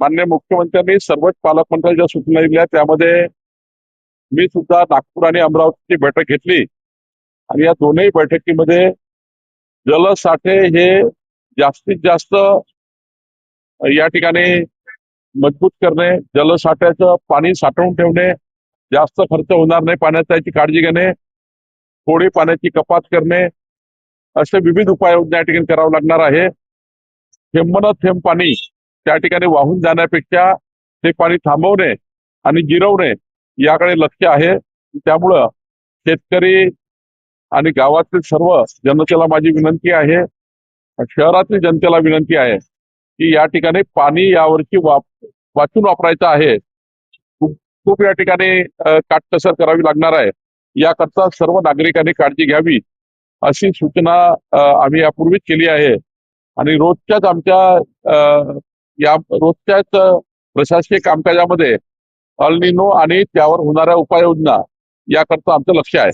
माननीय मुख्यमंत्र्यांनी सर्वच पालकमंत्र्यांच्या सूचना दिल्या, त्यामध्ये मी सुद्धा नागपूर आणि अमरावतीची बैठक घेतली आणि या दोनही बैठकीमध्ये जलसाठे हे जास्तीत जास्त या ठिकाणी मजबूत करणे, जलसाठ्याचं पाणी साठवून ठेवणे, जास्त खर्च होणार नाही पाण्याचा याची काळजी घेणे, थोडी पाण्याची कपात करणे, असे विविध उपाययोजना या ठिकाणी करावं लागणार आहे. थेंब न थेंब पाणी त्या ठिकाणी वाहून जाण्यापेक्षा ते पाणी थांबवणे आणि जिरवणे याकडे लक्ष आहे. त्यामुळं शेतकरी आणि गावातील सर्व जनतेला माझी विनंती आहे, शहरातील जनतेला विनंती आहे की या ठिकाणी पाणी यावर्षी वाचून वापरायचं आहे. खूप या ठिकाणी काटकसर करावी लागणार आहे. याकरता सर्व नागरिकांनी काळजी घ्यावी अशी सूचना आम्ही यापूर्वीच केली आहे आणि रोजच्याच आमच्या या रोजच्याच प्रशासकीय कामकाजामध्ये अल निनो आणि त्यावर होणाऱ्या उपाययोजना याकरता आमचं लक्ष आहे.